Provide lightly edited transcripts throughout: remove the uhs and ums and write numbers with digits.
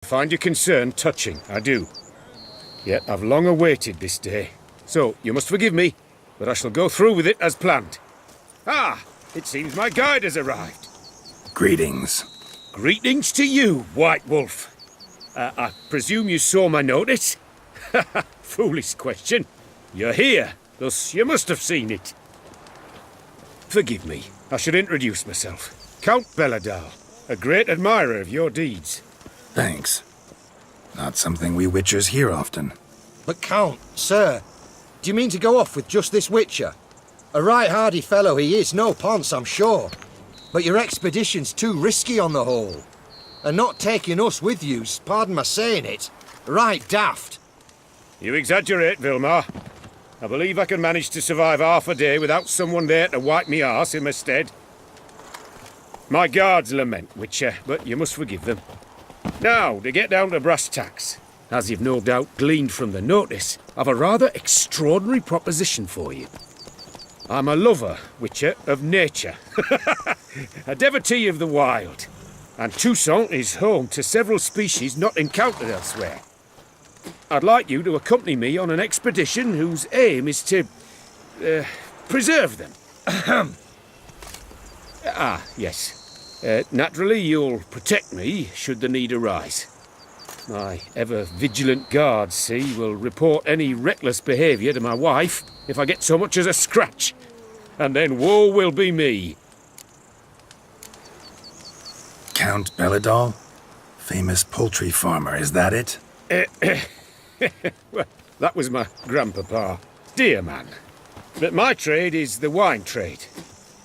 I find your concern touching, I do. Yet I've long awaited this day. So, you must forgive me, but I shall go through with it as planned. Ah, it seems my guide has arrived. Greetings. Greetings to you, White Wolf. I presume you saw my notice? Foolish question. You're here, thus you must have seen it. Forgive me, I should introduce myself. Count Belladal, a great admirer of your deeds. Thanks. Not something we Witchers hear often. But Count, sir, do you mean to go off with just this Witcher? A right hardy fellow he is, no ponce, I'm sure. But your expedition's too risky on the whole. And not taking us with you's, pardon my saying it, right daft. You exaggerate, Vilmar. I believe I can manage to survive half a day without someone there to wipe me arse in my stead. My guards lament, Witcher, but you must forgive them. Now, to get down to brass tacks. As you've no doubt gleaned from the notice, I've a rather extraordinary proposition for you. I'm a lover, Witcher, of nature. A devotee of the wild. And Toussaint is home to several species not encountered elsewhere. I'd like you to accompany me on an expedition whose aim is to preserve them. Yes. Naturally, you'll protect me should the need arise. My ever-vigilant guards, see, will report any reckless behaviour to my wife if I get so much as a scratch. And then woe will be me. Count Belladal? Famous poultry farmer, is that it? Well, that was my grandpapa. Dear man. But my trade is the wine trade.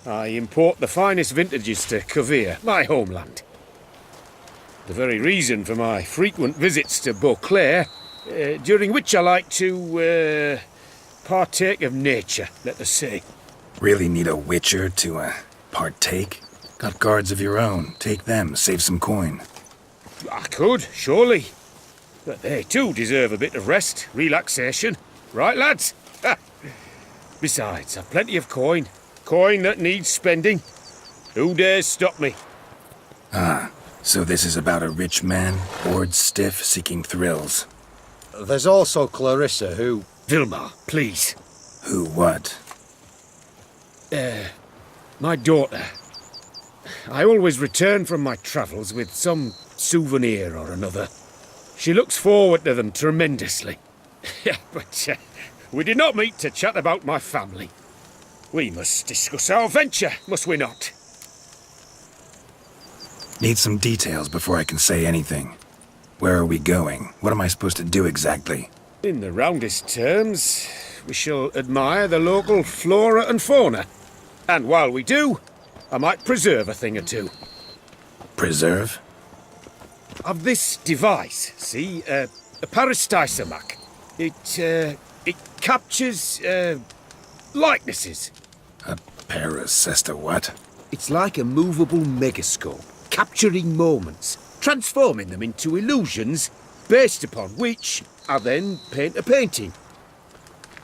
I import the finest vintages to Kovir, my homeland. The very reason for my frequent visits to Beauclair, during which I like to partake of nature, let us say. Really need a Witcher to partake? Got guards of your own. Take them, save some coin. I could, surely. But they too deserve a bit of rest, relaxation. Right, lads? Besides, I've plenty of coin. Coin that needs spending. Who dares stop me? Ah, so this is about a rich man, bored stiff, seeking thrills. There's also Clarissa, who... Vilmar, please. Who what? My daughter. I always return from my travels with some souvenir or another. She looks forward to them tremendously. But we did not meet to chat about my family. We must discuss our venture, must we not? Need some details before I can say anything. Where are we going? What am I supposed to do exactly? In the roundest terms, we shall admire the local flora and fauna. And while we do, I might preserve a thing or two. Preserve? Of this device, see, a Parastysomac. It captures, likenesses. A paracesta what? It's like a movable megascope, capturing moments, transforming them into illusions, based upon which I then paint a painting.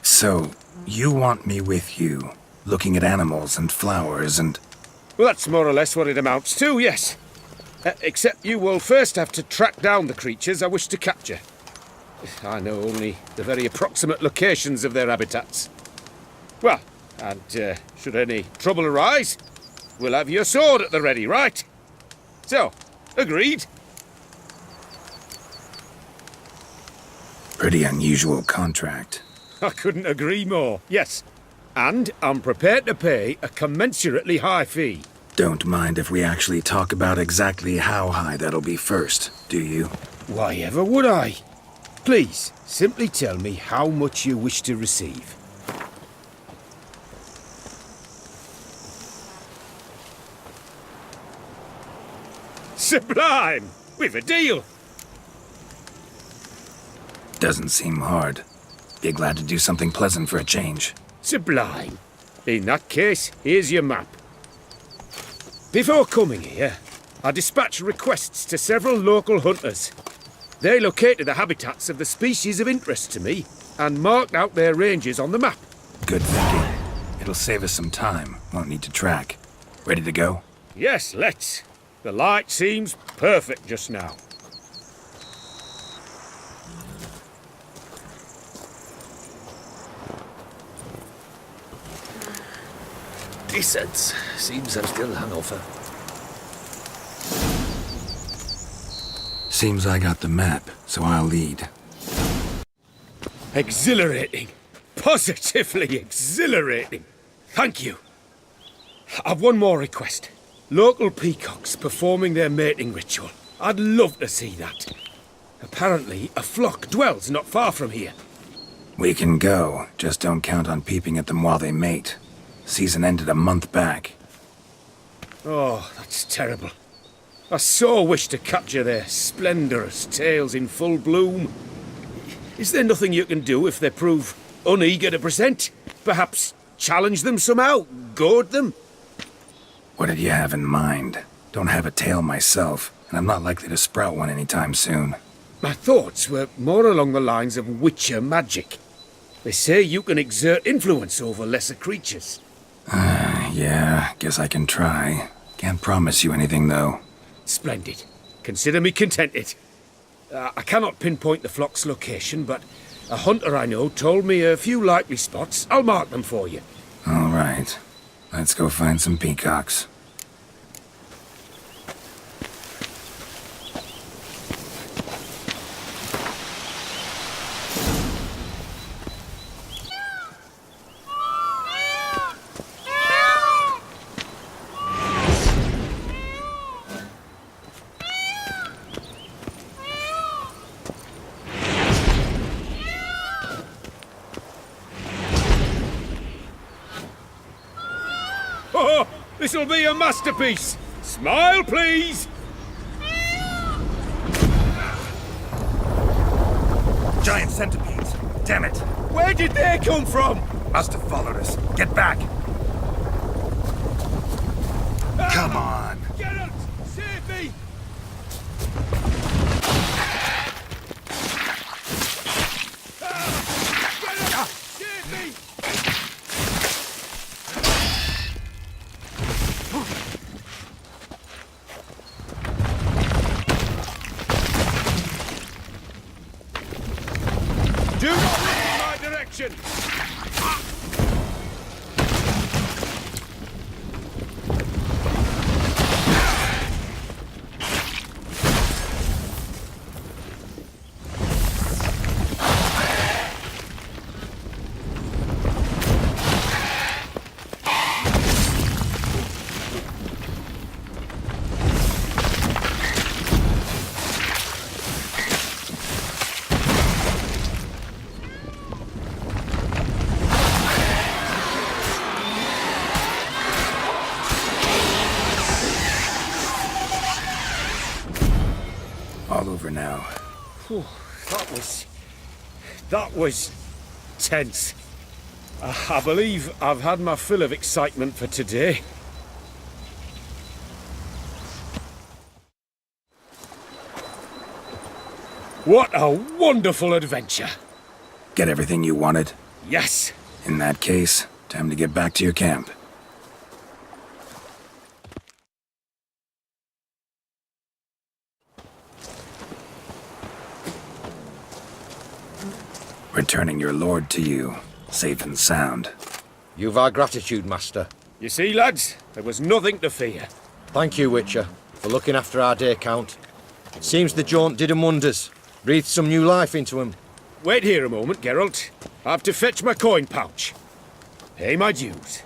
So, you want me with you, looking at animals and flowers and... Well, that's more or less what it amounts to, yes. Except you will first have to track down the creatures I wish to capture. I know only the very approximate locations of their habitats. Well, and should any trouble arise, we'll have your sword at the ready, right? So, agreed? Pretty unusual contract. I couldn't agree more, yes. And I'm prepared to pay a commensurately high fee. Don't mind if we actually talk about exactly how high that'll be first, do you? Why ever would I? Please, simply tell me how much you wish to receive. Sublime! We've a deal! Doesn't seem hard. Be glad to do something pleasant for a change. Sublime. In that case, here's your map. Before coming here, I dispatched requests to several local hunters. They located the habitats of the species of interest to me and marked out their ranges on the map. Good thinking. It'll save us some time. Won't need to track. Ready to go? Yes, let's. The light seems perfect just now. Decent. Seems I'm still hungover. Seems I got the map, so I'll lead. Exhilarating. Positively exhilarating. Thank you. I've one more request. Local peacocks performing their mating ritual. I'd love to see that. Apparently, a flock dwells not far from here. We can go, just don't count on peeping at them while they mate. Season ended a month back. Oh, that's terrible. I so wish to capture their splendorous tails in full bloom. Is there nothing you can do if they prove uneager to present? Perhaps challenge them somehow? Goad them? What did you have in mind? Don't have a tail myself, and I'm not likely to sprout one anytime soon. My thoughts were more along the lines of witcher magic. They say you can exert influence over lesser creatures. Yeah, guess I can try. Can't promise you anything, though. Splendid. Consider me contented. I cannot pinpoint the flock's location, but a hunter I know told me a few likely spots. I'll mark them for you. All right. Let's go find some peacocks. Oh, this'll be a masterpiece. Smile, please. Giant centipedes. Damn it. Where did they come from? Must have followed us. Get back. Come on. Geralt, save me. Geralt, save me. Do not look in my direction! All over now. Whew, that was tense. I believe I've had my fill of excitement for today. What a wonderful adventure! Get everything you wanted? Yes, In that case, time to get back to your camp. Returning your lord to you, safe and sound. You've our gratitude, Master. you see, lads, there was nothing to fear. Thank you, Witcher, for looking after our day count. Seems the jaunt did 'em wonders. Breathed some new life into 'em. Wait here a moment, Geralt. I have to fetch my coin pouch. Pay my dues.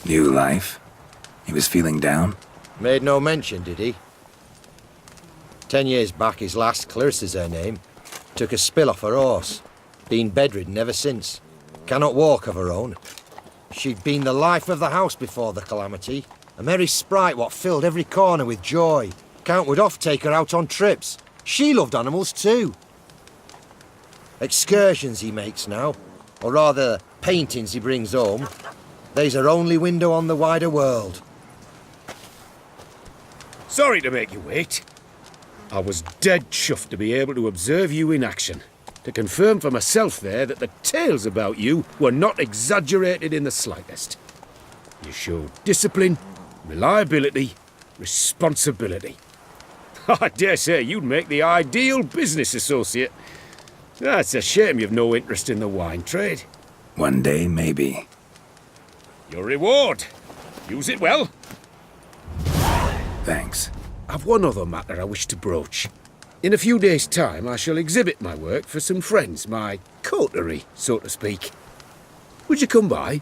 New life? He was feeling down? Made no mention, did he? 10 years back, his last, Clarissa's her name, took a spill off her horse. Been bedridden ever since. Cannot walk of her own. She'd been the life of the house before the calamity. A merry sprite what filled every corner with joy. Count would oft take her out on trips. She loved animals too. Excursions he makes now, or rather paintings he brings home. They's her only window on the wider world. Sorry to make you wait. I was dead chuffed to be able to observe you in action. To confirm for myself there that the tales about you were not exaggerated in the slightest. You showed discipline, reliability, responsibility. I dare say you'd make the ideal business associate. It's a shame you've no interest in the wine trade. One day, maybe. Your reward. Use it well. Thanks. I've one other matter I wish to broach. In a few days' time, I shall exhibit my work for some friends, my coterie, so to speak. Would you come by?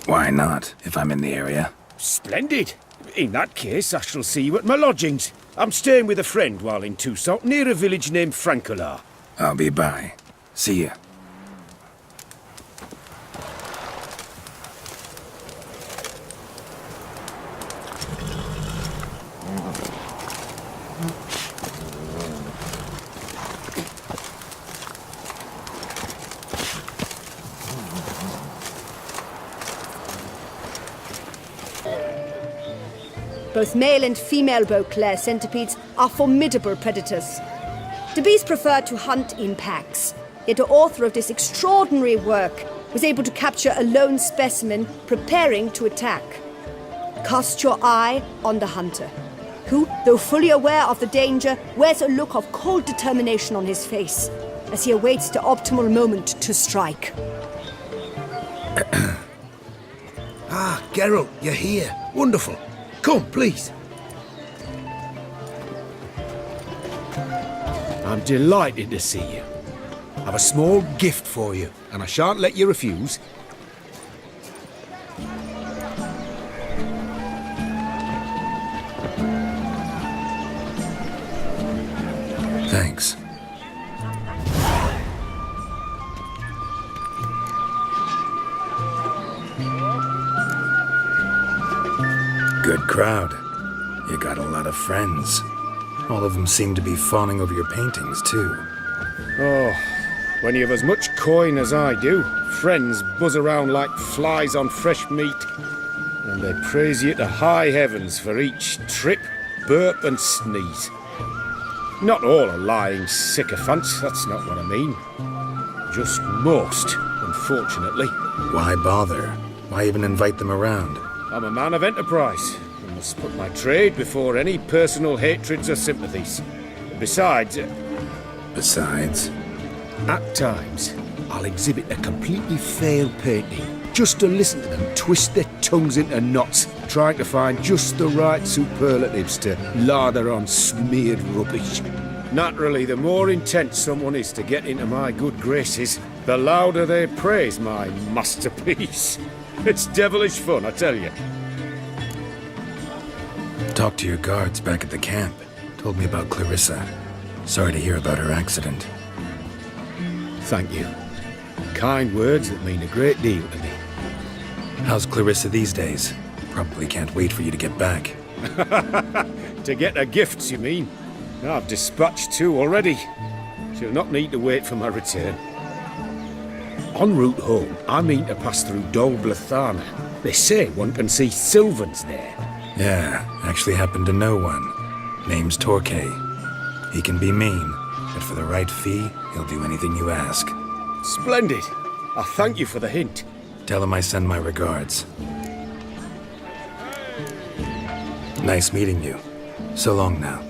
Why not, if I'm in the area? Splendid. In that case, I shall see you at my lodgings. I'm staying with a friend while in Toussaint, near a village named Francois. I'll be by. See ya. Both male and female Beauclair centipedes are formidable predators. The bees prefer to hunt in packs, yet the author of this extraordinary work was able to capture a lone specimen preparing to attack. Cast your eye on the hunter, who, though fully aware of the danger, wears a look of cold determination on his face as he awaits the optimal moment to strike. Ah, Geralt, you're here. Wonderful. Come, please. I'm delighted to see you. I've a small gift for you, and I shan't let you refuse. Thanks. Good crowd. You got a lot of friends. All of them seem to be fawning over your paintings, too. Oh, when you have as much coin as I do, friends buzz around like flies on fresh meat. And they praise you to high heavens for each trip, burp and sneeze. Not all are lying sycophants, that's not what I mean. Just most, unfortunately. Why bother? Why even invite them around? I'm a man of enterprise. I must put my trade before any personal hatreds or sympathies. Besides, at times, I'll exhibit a completely failed painting, just to listen to them twist their tongues into knots, trying to find just the right superlatives to lather on smeared rubbish. Naturally, the more intent someone is to get into my good graces, the louder they praise my masterpiece. It's devilish fun, I tell you. Talked to your guards back at the camp. Told me about Clarissa. Sorry to hear about her accident. Thank you. Kind words that mean a great deal to me. How's Clarissa these days? Probably can't wait for you to get back. To get her gifts, you mean? I've dispatched 2 already. She'll not need to wait for my return. En route home, I mean to pass through Dol Blathana. They say one can see Sylvans there. Yeah, actually happen to know one. Name's Torquay. He can be mean, but for the right fee, he'll do anything you ask. Splendid. I thank you for the hint. Tell him I send my regards. Nice meeting you. So long now.